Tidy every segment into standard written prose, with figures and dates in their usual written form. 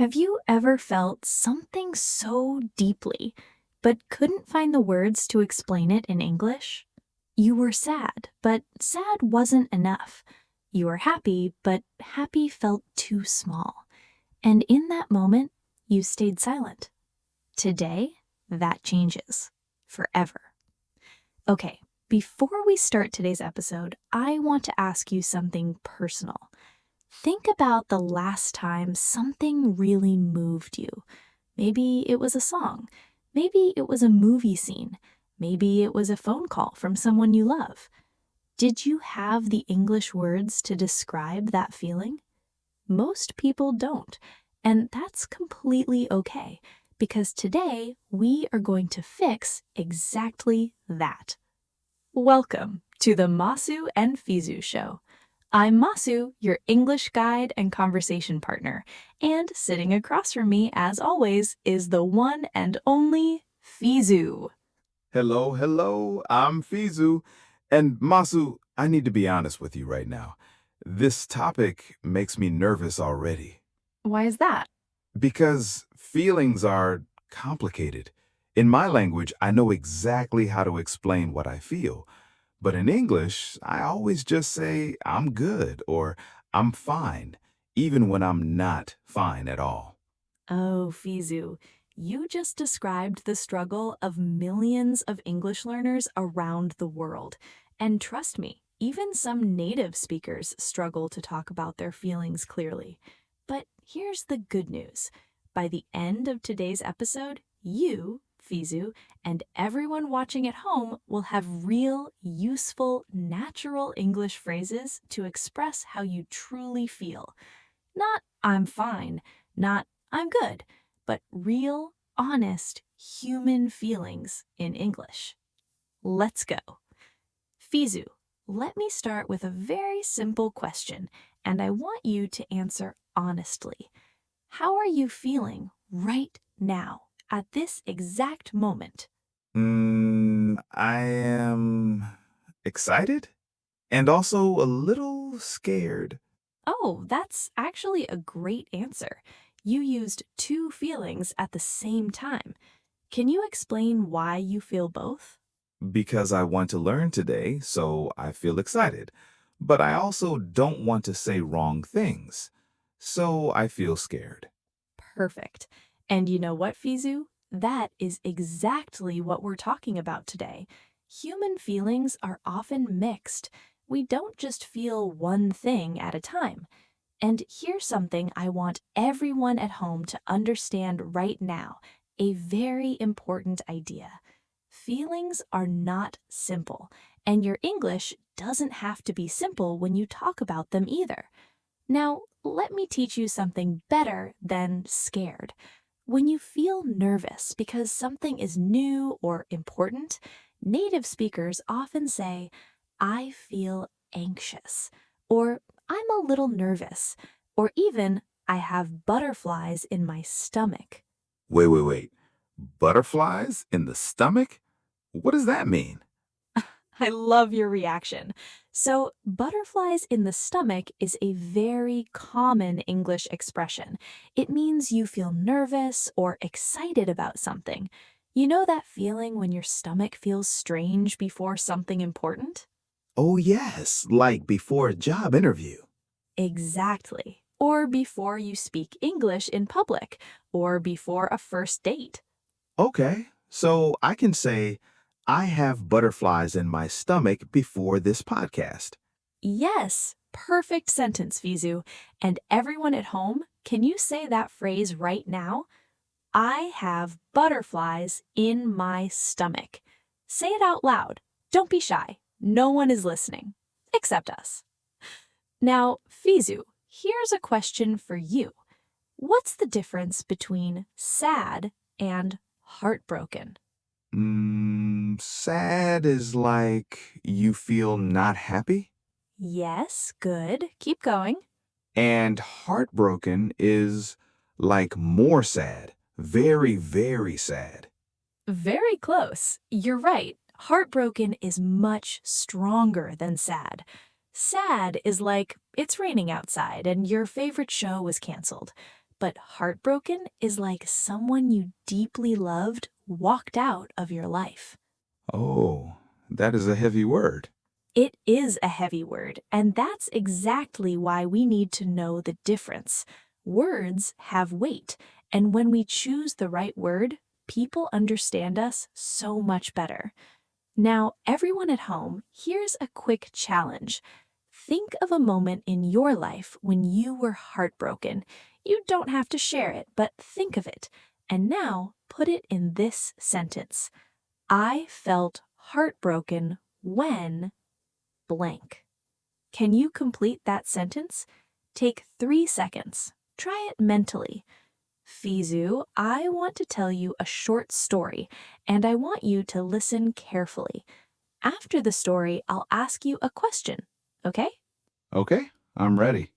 Have you ever felt something so deeply, but couldn't find the words to explain it in English? You were sad, but sad wasn't enough. You were happy, but happy felt too small. And in that moment, you stayed silent. Today, that changes. Forever. Okay, before we start today's episode, I want to ask you something personal. Think about the last time something really moved you. Maybe it was a song. Maybe it was a movie scene. Maybe it was a phone call from someone you love. Did you have the English words to describe that feeling? Most people don't, and that's completely okay, because today we are going to fix exactly that. Welcome to the Masu and Fizu Show. I'm Masu, your English guide and conversation partner, and sitting across from me, as always, is the one and only Fizu. Hello, hello, I'm Fizu. And Masu, I need to be honest with you right now. This topic makes me nervous already Why is that? because feelings are complicated. In my language, I know exactly how to explain what I feel. But in English, I always just say, I'm good or I'm fine, even when I'm not fine at all. Oh, Fizu, you just described the struggle of millions of English learners around the world. And trust me, even some native speakers struggle to talk about their feelings clearly. But here's the good news. By the end of today's episode, you, Fizu, and everyone watching at home will have real, useful, natural English phrases to express how you truly feel. Not I'm fine, not I'm good, but real, honest, human feelings in English. Let's go. Fizu, let me start with a very simple question, and I want you to answer honestly. How are you feeling right now, at this exact moment? I am excited and also a little scared. Oh, that's actually a great answer. You used two feelings at the same time. Can you explain why you feel both? Because I want to learn today, so I feel excited. But I also don't want to say wrong things, so I feel scared. Perfect. And you know what, Fizu? That is exactly what we're talking about today. Human feelings are often mixed. We don't just feel one thing at a time. And here's something I want everyone at home to understand right now, a very important idea. Feelings are not simple, and your English doesn't have to be simple when you talk about them either. Now, let me teach you something better than scared. When you feel nervous because something is new or important, native speakers often say, I feel anxious, or I'm a little nervous, or even, I have butterflies in my stomach. Wait. Butterflies in the stomach? What does that mean? I love your reaction. So, butterflies in the stomach is a very common English expression. It means you feel nervous or excited about something. You know that feeling when your stomach feels strange before something important? Oh, yes, like before a job interview. Exactly. Or before you speak English in public, or before a first date. Okay, so I can say, I have butterflies in my stomach before this podcast. Yes, perfect sentence, Fizu. And everyone at home, can you say that phrase right now? I have butterflies in my stomach. Say it out loud. Don't be shy. No one is listening, except us. Now, Fizu, here's a question for you. What's the difference between sad and heartbroken? Sad is like you feel not happy, Yes, good. Keep going. and heartbroken is like more sad, very, very sad. Very close. You're right. Heartbroken is much stronger than sad. Sad is like it's raining outside and your favorite show was canceled. But heartbroken is like someone you deeply loved walked out of your life. Oh, that is a heavy word. It is a heavy word, and that's exactly why we need to know the difference. Words have weight, and when we choose the right word, people understand us so much better. Now, everyone at home, here's a quick challenge. Think of a moment in your life when you were heartbroken. You don't have to share it, but think of it. And now put it in this sentence. I felt heartbroken when blank. Can you complete that sentence? Take 3 seconds. Try it mentally. Fizu, I want to tell you a short story, and I want you to listen carefully. After the story, I'll ask you a question, okay? Okay, I'm ready.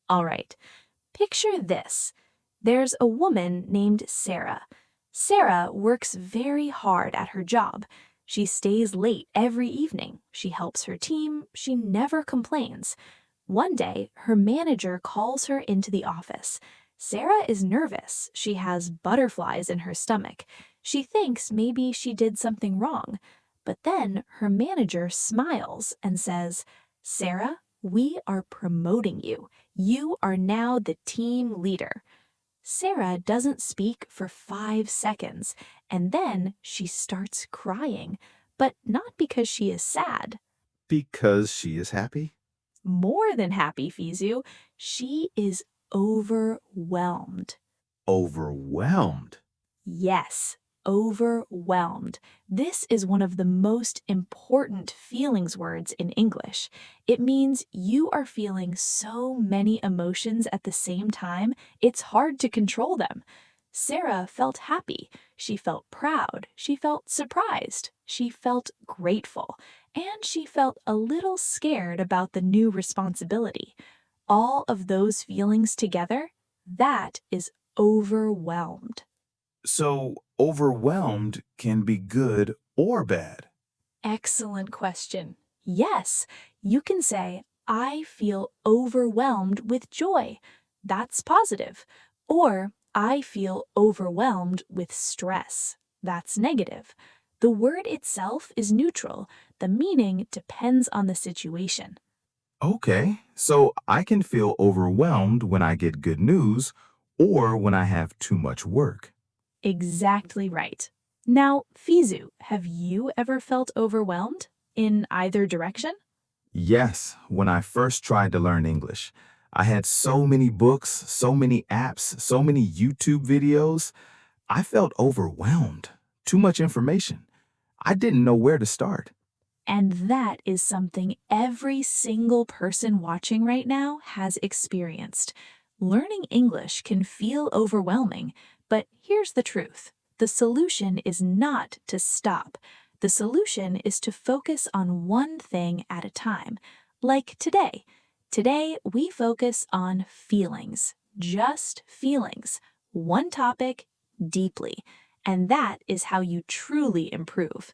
All right. Picture this. There's a woman named Sarah. Sarah works very hard at her job. She stays late every evening. She helps her team. She never complains. One day, her manager calls her into the office. Sarah is nervous. She has butterflies in her stomach. She thinks maybe she did something wrong. But then her manager smiles and says, Sarah, we are promoting you. You are now the team leader. Sarah doesn't speak for 5 seconds, and then she starts crying, but not because she is sad. Because she is happy? More than happy, Fizu. She is overwhelmed. Overwhelmed. Yes, overwhelmed. This is one of the most important feelings words in English. It means you are feeling so many emotions at the same time, it's hard to control them. Sarah felt happy. She felt proud. She felt surprised. She felt grateful. And she felt a little scared about the new responsibility. All of those feelings together, that is overwhelmed. So, overwhelmed can be good or bad. Excellent question. Yes, you can say, I feel overwhelmed with joy. That's positive. Or, I feel overwhelmed with stress. That's negative. The word itself is neutral. The meaning depends on the situation. Okay, so I can feel overwhelmed when I get good news or when I have too much work. Exactly right. Now, Fizu, have you ever felt overwhelmed in either direction? Yes, when I first tried to learn English, I had so many books, so many apps, so many YouTube videos. I felt overwhelmed. Too much information. I didn't know where to start. And that is something every single person watching right now has experienced. Learning English can feel overwhelming, but here's the truth. The solution is not to stop. The solution is to focus on one thing at a time. Like today. Today, we focus on feelings. Just feelings. One topic, deeply. And that is how you truly improve.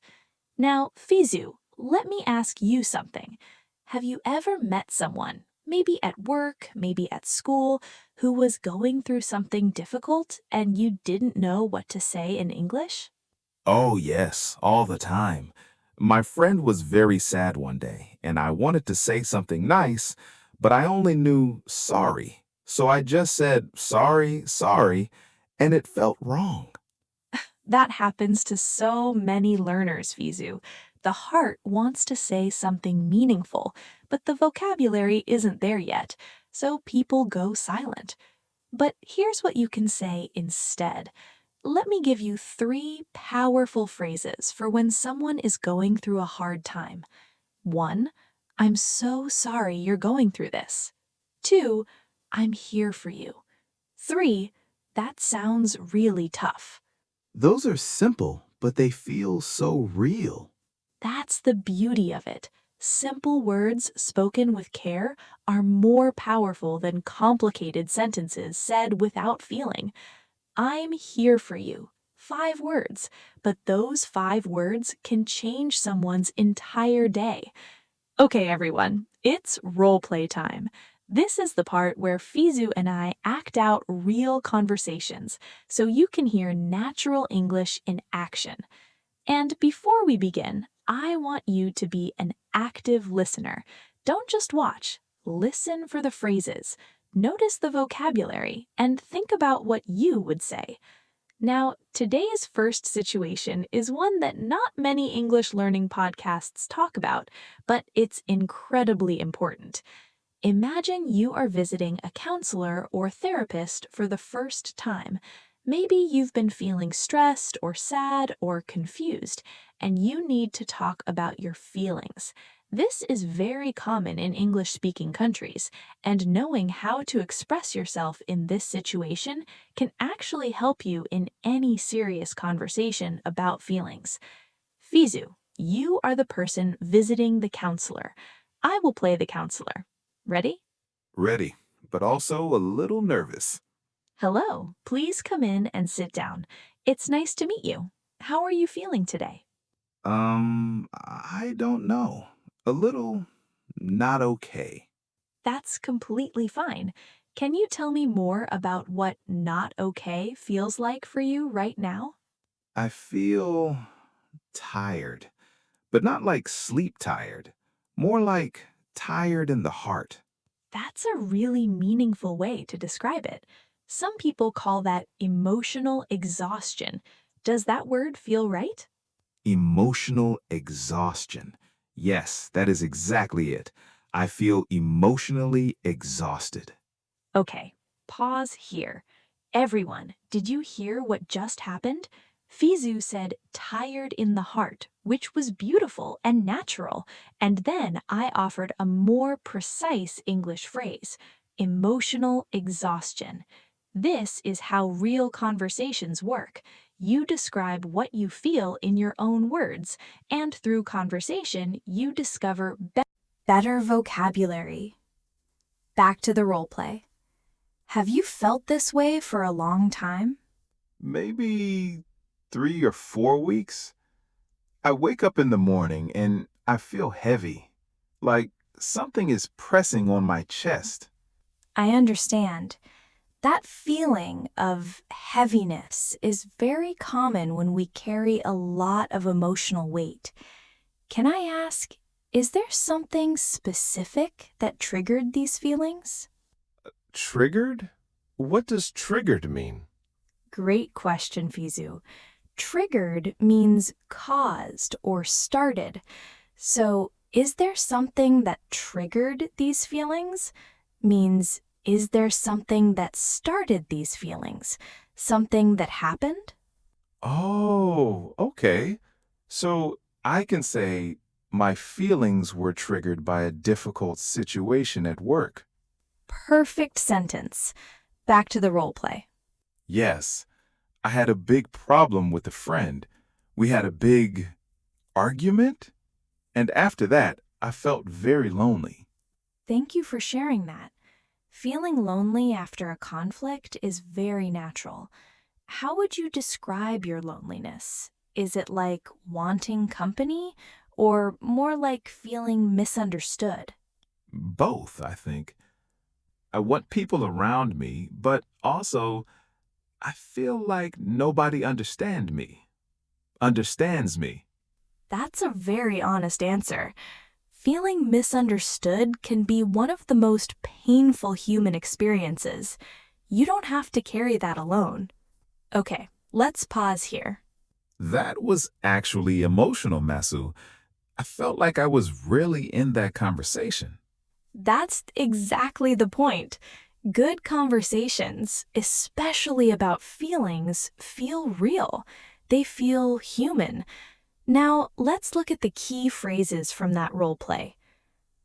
Now, Fizu, let me ask you something. Have you ever met someone, maybe at work, maybe at school, who was going through something difficult and you didn't know what to say in English? Oh, yes, all the time. My friend was very sad one day, and I wanted to say something nice, but I only knew sorry. So I just said sorry, sorry, and it felt wrong. That happens to so many learners, Fizu. The heart wants to say something meaningful, but the vocabulary isn't there yet, so people go silent. But here's what you can say instead. Let me give you 3 powerful phrases for when someone is going through a hard time. 1. I'm so sorry you're going through this. 2. I'm here for you. 3. That sounds really tough. Those are simple, but they feel so real. That's the beauty of it. Simple words spoken with care are more powerful than complicated sentences said without feeling. I'm here for you. 5 words, but those 5 words can change someone's entire day. Okay, everyone, it's role play time. This is the part where Fizu and I act out real conversations so you can hear natural English in action. And before we begin, I want you to be an active listener. Don't just watch. Listen for the phrases. Notice the vocabulary and think about what you would say. Now, today's first situation is one that not many English learning podcasts talk about, but it's incredibly important. Imagine you are visiting a counselor or therapist for the first time. Maybe you've been feeling stressed or sad or confused, and you need to talk about your feelings. This is very common in English-speaking countries, and knowing how to express yourself in this situation can actually help you in any serious conversation about feelings. Fizu, you are the person visiting the counselor. I will play the counselor. Ready? Ready, but also a little nervous. Hello, please come in and sit down. It's nice to meet you. How are you feeling today? I don't know. A little not okay. That's completely fine. Can you tell me more about what not okay feels like for you right now? I feel tired, but not like sleep tired. More like tired in the heart. That's a really meaningful way to describe it. Some people call that emotional exhaustion. Does that word feel right? Emotional exhaustion. Yes, that is exactly it. I feel emotionally exhausted. Okay, pause here. Everyone, did you hear what just happened? Fizu said tired in the heart, which was beautiful and natural, and then I offered a more precise English phrase, emotional exhaustion. This is how real conversations work. You describe what you feel in your own words, and through conversation, you discover better vocabulary. Back to the role play. Have you felt this way for a long time? Maybe 3 or 4 weeks. I wake up in the morning and I feel heavy, like something is pressing on my chest. I understand. That feeling of heaviness is very common when we carry a lot of emotional weight. Can I ask, is there something specific that triggered these feelings? Triggered? What does triggered mean? Great question, Fizu. Triggered means caused or started. So, is there something that triggered these feelings? Means, is there something that started these feelings? Something that happened? Oh, okay. So I can say my feelings were triggered by a difficult situation at work. Perfect sentence. Back to the role play. Yes, I had a big problem with a friend. We had a big argument, and after that, I felt very lonely. Thank you for sharing that. Feeling lonely after a conflict is very natural. How would you describe your loneliness? Is it like wanting company or more like feeling misunderstood? Both, I think. I want people around me, but also I feel like nobody understands me. That's a very honest answer. Feeling misunderstood can be one of the most painful human experiences. You don't have to carry that alone. Okay, let's pause here. That was actually emotional, Masu. I felt like I was really in that conversation. That's exactly the point. Good conversations, especially about feelings, feel real. They feel human. Now, let's look at the key phrases from that role play.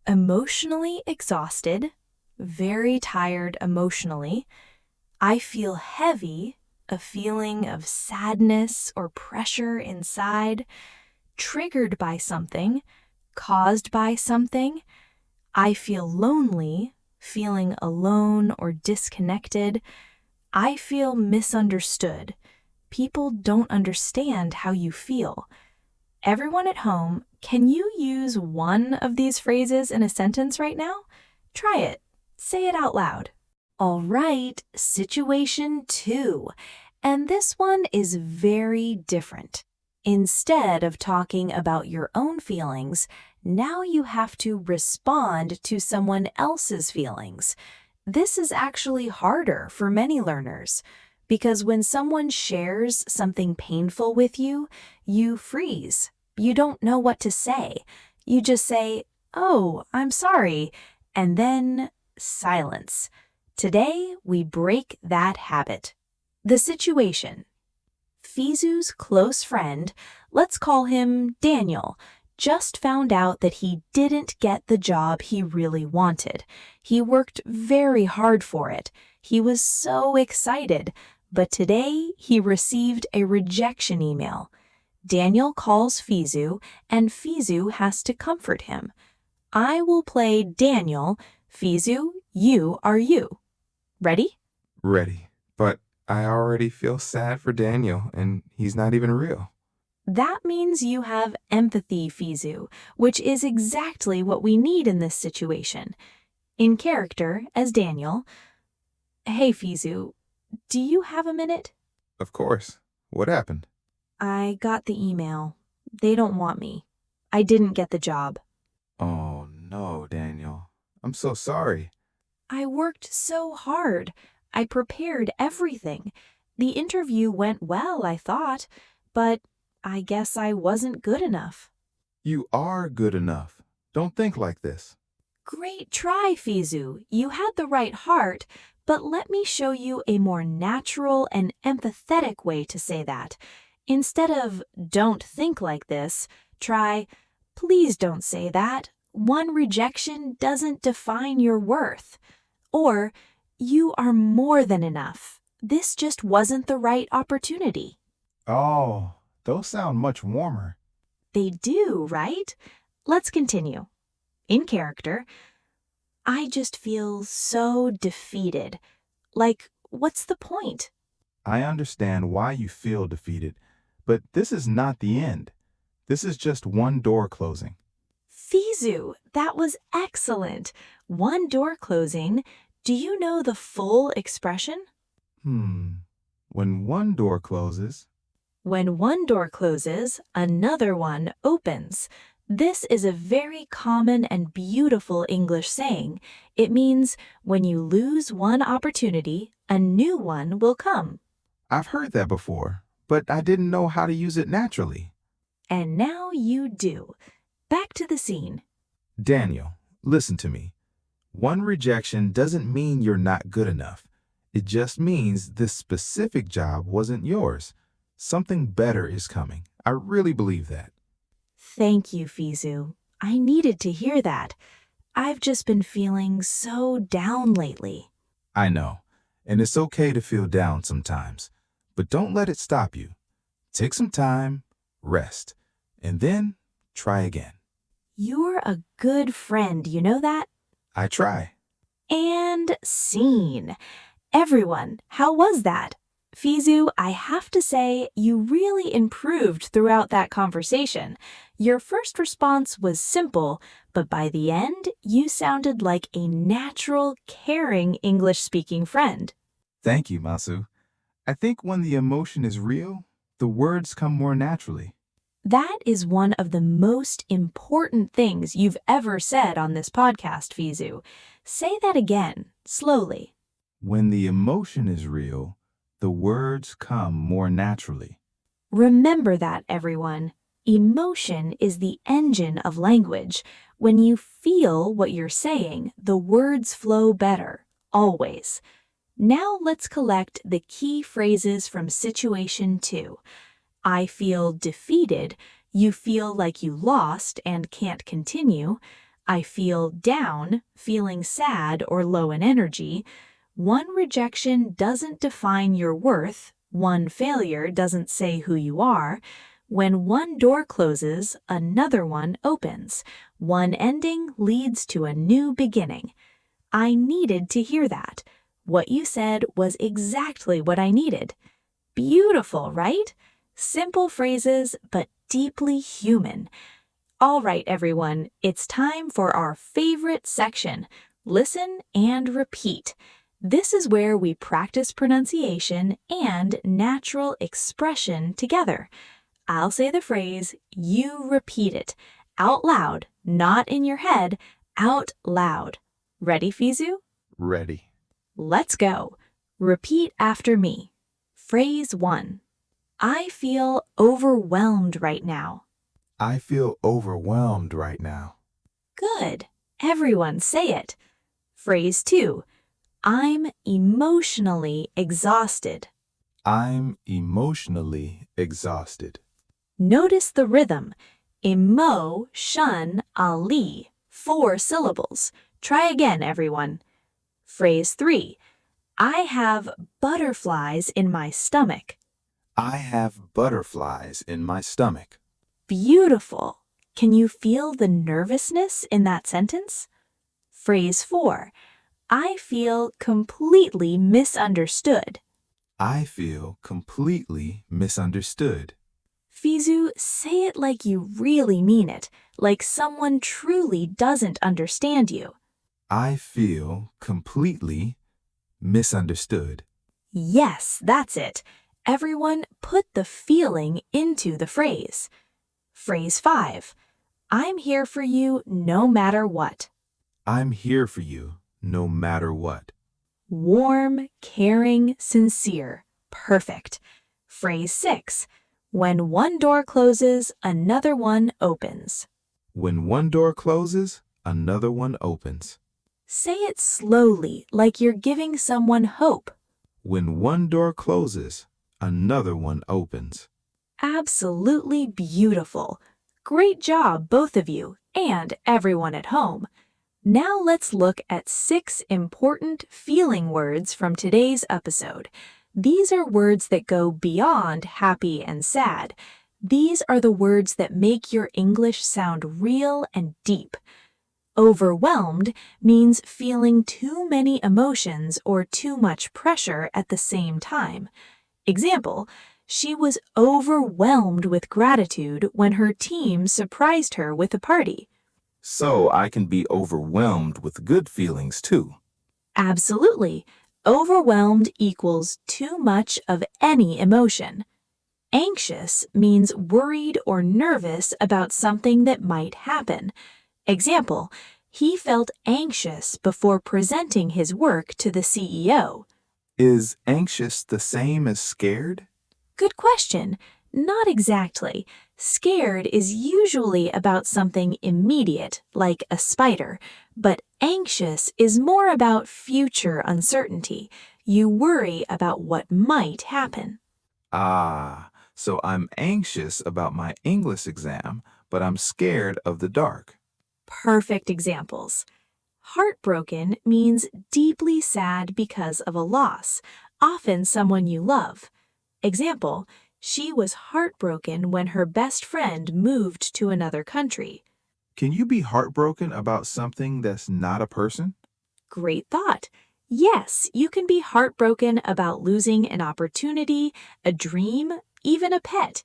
Emotionally exhausted, very tired emotionally. I feel heavy, a feeling of sadness or pressure inside. Triggered by something, caused by something. I feel lonely, feeling alone or disconnected. I feel misunderstood. People don't understand how you feel. Everyone at home, can you use one of these phrases in a sentence right now? Try it. Say it out loud. All right, situation 2. And this one is very different. Instead of talking about your own feelings, now you have to respond to someone else's feelings. This is actually harder for many learners because when someone shares something painful with you, you freeze. You don't know what to say. You just say, "Oh, I'm sorry," and then silence. Today, we break that habit. The situation. Fizu's close friend, let's call him Daniel, just found out that he didn't get the job he really wanted. He worked very hard for it. He was so excited, but today he received a rejection email. Daniel calls Fizu, and Fizu has to comfort him. I will play Daniel. Fizu, you are you. Ready? Ready. But I already feel sad for Daniel, and he's not even real. That means you have empathy, Fizu, which is exactly what we need in this situation. In character, as Daniel, "Hey, Fizu, do you have a minute?" Of course. What happened? "I got the email. They don't want me. I didn't get the job." Oh, no, Daniel. I'm so sorry. "I worked so hard. I prepared everything. The interview went well, I thought, but I guess I wasn't good enough." You are good enough. Don't think like this. "Great try, Fizu. You had the right heart, but let me show you a more natural and empathetic way to say that. Instead of 'don't think like this,' try 'please don't say that. One rejection doesn't define your worth.' Or 'you are more than enough. This just wasn't the right opportunity.'" Oh, those sound much warmer. They do, right? Let's continue. In character, I just feel so defeated. Like, what's the point? I understand why you feel defeated, but this is not the end. This is just one door closing. Fizu, that was excellent. One door closing. Do you know the full expression? When one door closes, When one door closes, another one opens. This is a very common and beautiful English saying. It means when you lose one opportunity, a new one will come. I've heard that before, but I didn't know how to use it naturally. And now you do. Back to the scene. Daniel, listen to me. One rejection doesn't mean you're not good enough. It just means this specific job wasn't yours. Something better is coming. I really believe that. Thank you, Fizu. I needed to hear that. I've just been feeling so down lately. I know, and it's okay to feel down sometimes, but don't let it stop you. Take some time, rest, and then try again. You're a good friend, you know that? I try. And scene. Everyone, how was that? Fizu, I have to say, you really improved throughout that conversation. Your first response was simple, but by the end, you sounded like a natural, caring English-speaking friend. Thank you, Masu. I think when the emotion is real, the words come more naturally. That is one of the most important things you've ever said on this podcast, Fizu. Say that again, slowly. When the emotion is real, the words come more naturally. Remember that, everyone. Emotion is the engine of language. When you feel what you're saying, the words flow better, always. Now let's collect the key phrases from situation 2. I feel defeated. You feel like you lost and can't continue. I feel down, feeling sad or low in energy. One rejection doesn't define your worth. One failure doesn't say who you are. When one door closes, another one opens. One ending leads to a new beginning. I needed to hear that. What you said was exactly what I needed. Beautiful, right? Simple phrases, but deeply human. All right, everyone, it's time for our favorite section. Listen and repeat. This is where we practice pronunciation and natural expression together. I'll say the phrase, you repeat it. Out loud, not in your head, out loud. Ready, Fizu? Ready. Let's go. Repeat after me. Phrase 1. I feel overwhelmed right now. I feel overwhelmed right now. Good. Everyone say it. Phrase 2. I'm emotionally exhausted. I'm emotionally exhausted. Notice the rhythm. Emo-shun-ali. 4 syllables. Try again, everyone. Phrase 3. I have butterflies in my stomach. I have butterflies in my stomach. Beautiful. Can you feel the nervousness in that sentence? Phrase 4. I feel completely misunderstood. I feel completely misunderstood. Fizu, say it like you really mean it, like someone truly doesn't understand you. I feel completely misunderstood. Yes, that's it. Everyone put the feeling into the phrase. Phrase 5. I'm here for you no matter what. I'm here for you no matter what. Warm, caring, sincere. Perfect. Phrase 6. When one door closes, another one opens. When one door closes, another one opens. Say it slowly, like you're giving someone hope. When one door closes, another one opens. Absolutely beautiful. Great job, both of you, and everyone at home. Now let's look at 6 important feeling words from today's episode. These are words that go beyond happy and sad. These are the words that make your English sound real and deep. Overwhelmed means feeling too many emotions or too much pressure at the same time. Example, she was overwhelmed with gratitude when her team surprised her with a party. So I can be overwhelmed with good feelings too. Absolutely. Overwhelmed equals too much of any emotion. Anxious means worried or nervous about something that might happen. Example, he felt anxious before presenting his work to the CEO. Is anxious the same as scared? Good question. Not exactly. Scared is usually about something immediate, like a spider, but anxious is more about future uncertainty. You worry about what might happen. Ah, so I'm anxious about my English exam, but I'm scared of the dark. Perfect examples. Heartbroken means deeply sad because of a loss, often someone you love. Example, she was heartbroken when her best friend moved to another country. Can you be heartbroken about something that's not a person? Great thought. Yes, you can be heartbroken about losing an opportunity, a dream, even a pet.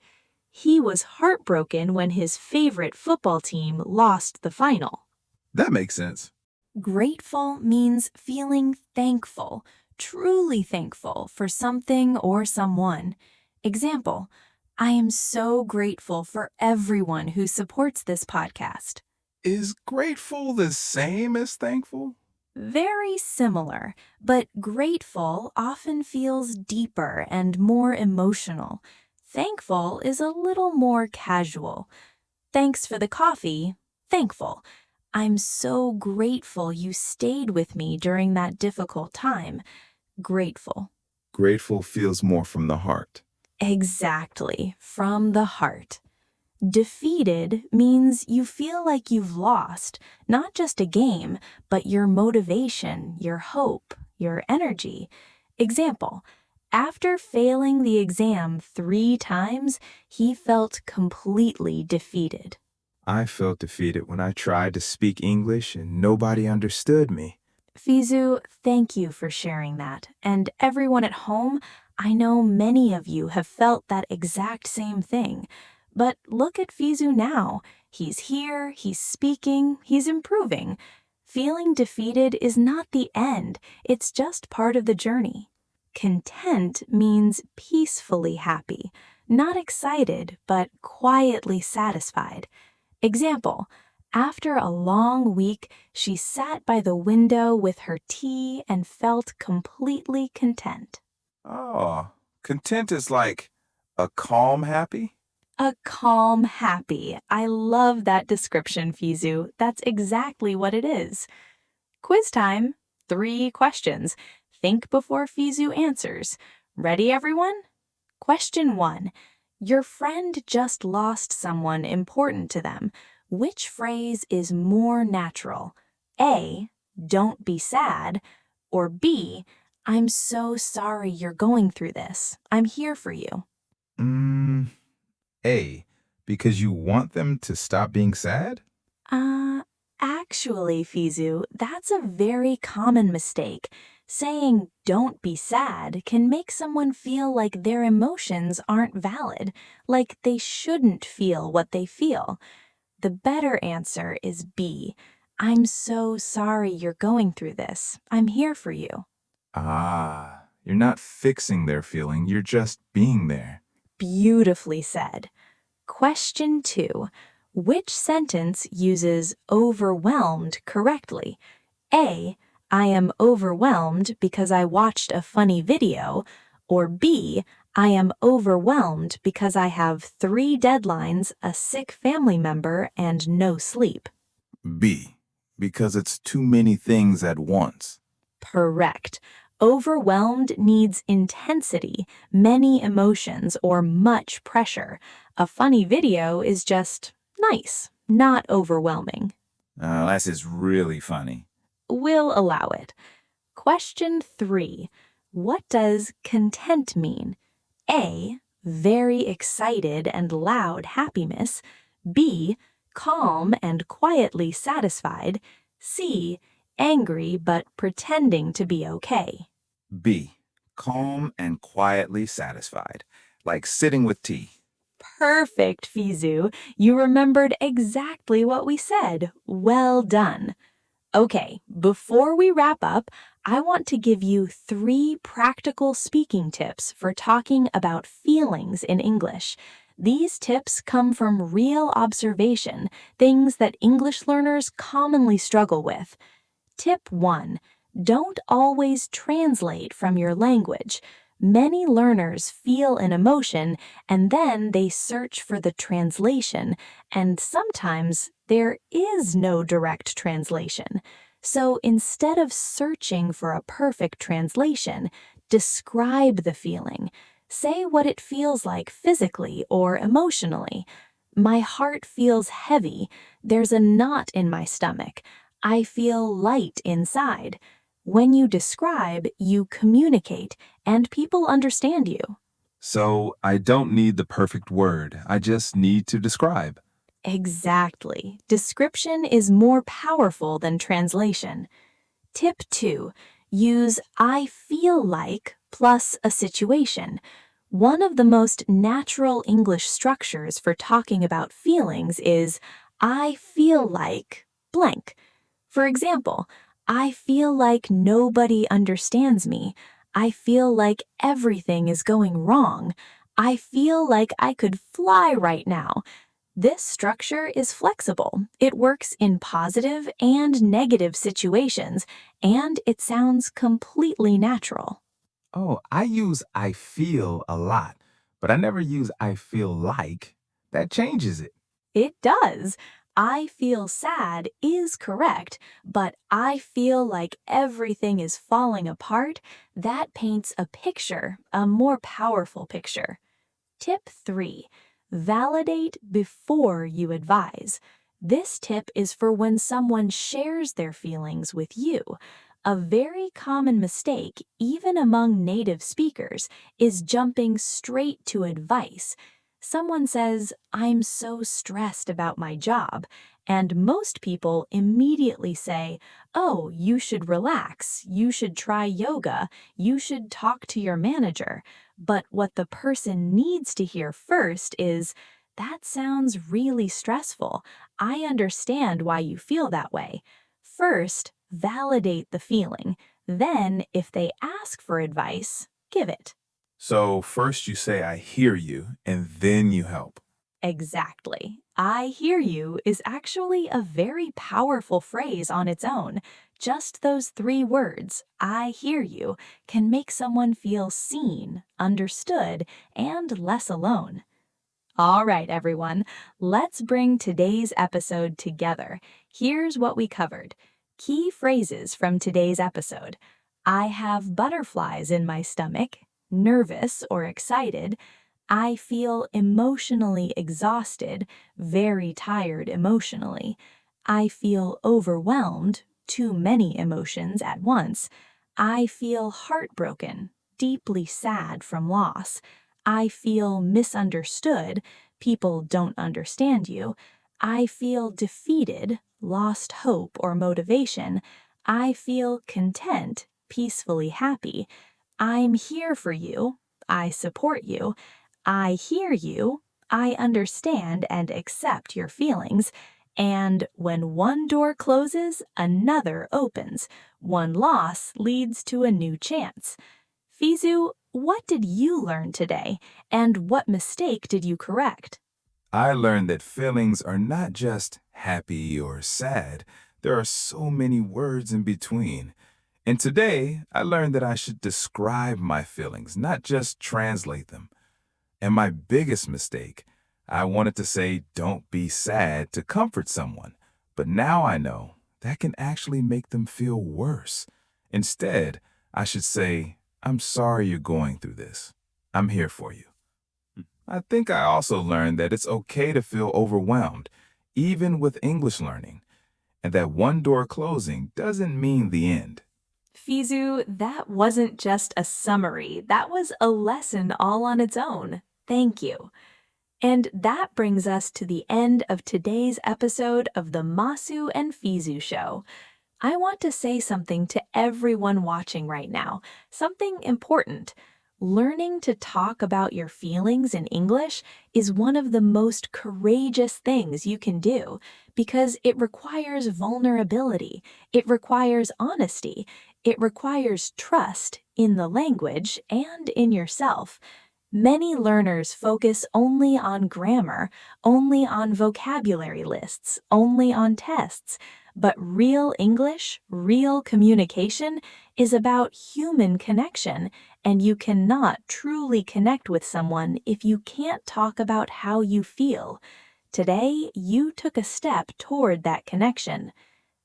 He was heartbroken when his favorite football team lost the final. That makes sense. Grateful means feeling thankful, truly thankful for something or someone. Example, I am so grateful for everyone who supports this podcast. Is grateful the same as thankful? Very similar, but grateful often feels deeper and more emotional. Thankful is a little more casual. Thanks for the coffee. Thankful. I'm so grateful you stayed with me during that difficult time. Grateful. Grateful feels more from the heart. Exactly, from the heart. Defeated means you feel like you've lost, not just a game, but your motivation, your hope, your energy. Example, after failing the exam 3 times, he felt completely defeated. I felt defeated when I tried to speak English and nobody understood me. Fizu, thank you for sharing that. And everyone at home, I know many of you have felt that exact same thing. But look at Fizu now. He's here, he's speaking, he's improving. Feeling defeated is not the end, it's just part of the journey. Content means peacefully happy, not excited, but quietly satisfied. Example, after a long week, she sat by the window with her tea and felt completely content. Oh, content is like a calm happy? A calm happy. I love that description, Fizu. That's exactly what it is. Quiz time. 3 questions. Think before Fizu answers. Ready, everyone? Question 1. Your friend just lost someone important to them. Which phrase is more natural? A. Don't be sad. Or B. I'm so sorry you're going through this. I'm here for you. Mm, A, because you want them to stop being sad? Uh, actually, Fizu, that's a very common mistake. Saying don't be sad can make someone feel like their emotions aren't valid, like they shouldn't feel what they feel. The better answer is B. I'm so sorry you're going through this. I'm here for you. Ah, you're not fixing their feeling, you're just being there. Beautifully said. Question 2. Which sentence uses overwhelmed correctly? A. I am overwhelmed because I watched a funny video. Or B. I am overwhelmed because I have 3 deadlines, a sick family member, and no sleep. B, because it's too many things at once. Correct. Overwhelmed needs intensity, many emotions, or much pressure. A funny video is just nice, not overwhelming. That is really funny. We'll allow it. Question 3. What does content mean? A. Very excited and loud happiness. B. Calm and quietly satisfied. C. Angry but pretending to be okay. B, calm and quietly satisfied, like sitting with tea. Perfect, Fizu. You remembered exactly what we said. Well done. Okay, before we wrap up, I want to give you 3 practical speaking tips for talking about feelings in English. These tips come from real observation, things that English learners commonly struggle with. Tip 1. Don't always translate from your language. Many learners feel an emotion and then they search for the translation, and sometimes there is no direct translation. So instead of searching for a perfect translation, describe the feeling. Say what it feels like physically or emotionally. My heart feels heavy. There's a knot in my stomach. I feel light inside. When you describe, you communicate, and people understand you. So I don't need the perfect word, I just need to describe. Exactly. Description is more powerful than translation. Tip 2. Use I feel like plus a situation. One of the most natural English structures for talking about feelings is I feel like blank. For example, I feel like nobody understands me. I feel like everything is going wrong. I feel like I could fly right now. This structure is flexible. It works in positive and negative situations, and it sounds completely natural. Oh, I use I feel a lot, but I never use I feel like. That changes it. It does. I feel sad is correct, but I feel like everything is falling apart. That paints a picture, a more powerful picture. Tip 3. Validate before you advise. This tip is for when someone shares their feelings with you. A very common mistake, even among native speakers, is jumping straight to advice. Someone says, I'm so stressed about my job, and most people immediately say, oh, you should relax, you should try yoga, you should talk to your manager. But what the person needs to hear first is, that sounds really stressful. I understand why you feel that way. First, validate the feeling. Then, if they ask for advice, give it. So first you say, I hear you, and then you help. Exactly. I hear you is actually a very powerful phrase on its own. Just those 3 words, I hear you, can make someone feel seen, understood, and less alone. All right, everyone, let's bring today's episode together. Here's what we covered. Key phrases from today's episode. I have butterflies in my stomach, nervous or excited. I feel emotionally exhausted, very tired emotionally. I feel overwhelmed, too many emotions at once. I feel heartbroken, deeply sad from loss. I feel misunderstood, people don't understand you. I feel defeated, lost hope or motivation. I feel content, peacefully happy. I'm here for you. I support you. I hear you. I understand and accept your feelings. And when one door closes, another opens. One loss leads to a new chance. Fizu, what did you learn today? And what mistake did you correct? I learned that feelings are not just happy or sad. There are so many words in between. And today, I learned that I should describe my feelings, not just translate them. And my biggest mistake, I wanted to say, don't be sad to comfort someone. But now I know that can actually make them feel worse. Instead, I should say, I'm sorry you're going through this. I'm here for you. I think I also learned that it's okay to feel overwhelmed, even with English learning, and that one door closing doesn't mean the end. Fizu, that wasn't just a summary, that was a lesson all on its own. Thank you. And that brings us to the end of today's episode of the Masu and Fizu Show. I want to say something to everyone watching right now, something important. Learning to talk about your feelings in English is one of the most courageous things you can do because it requires vulnerability, it requires honesty, it requires trust in the language and in yourself. Many learners focus only on grammar, only on vocabulary lists, only on tests. But real English, real communication is about human connection, and you cannot truly connect with someone if you can't talk about how you feel. Today, you took a step toward that connection.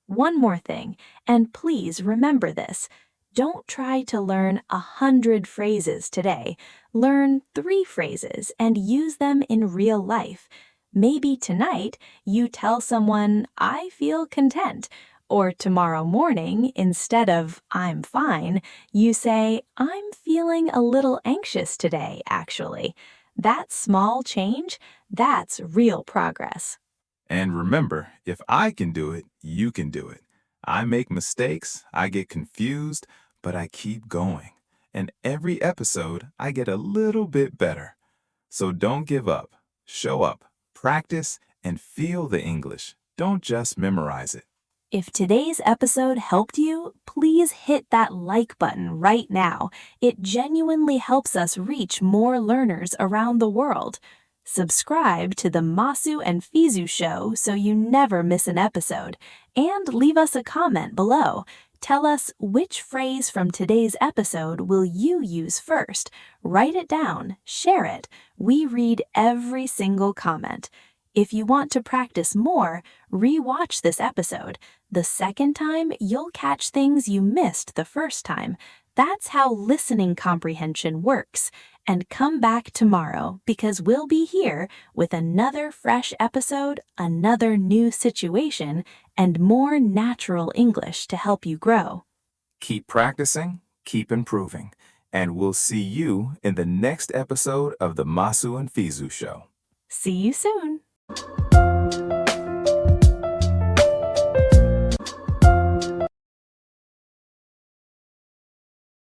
One more thing, and please remember this. Don't try to learn 100 phrases today. Learn 3 phrases and use them in real life. Maybe tonight you tell someone, I feel content. Or tomorrow morning, instead of I'm fine, you say, I'm feeling a little anxious today, actually. That small change, that's real progress. And remember, if I can do it, you can do it. I make mistakes, I get confused, but I keep going. And every episode, I get a little bit better. So don't give up. Show up, practice, and feel the English. Don't just memorize it. If today's episode helped you, please hit that like button right now. It genuinely helps us reach more learners around the world. Subscribe to the Masu and Fizu Show so you never miss an episode. And leave us a comment below. Tell us which phrase from today's episode will you use first. Write it down, share it. We read every single comment. If you want to practice more, re-watch this episode. The second time, you'll catch things you missed the first time. That's how listening comprehension works. And come back tomorrow because we'll be here with another fresh episode, another new situation, and more natural English to help you grow. Keep practicing, keep improving, and we'll see you in the next episode of the Masu and Fizu Show. See you soon.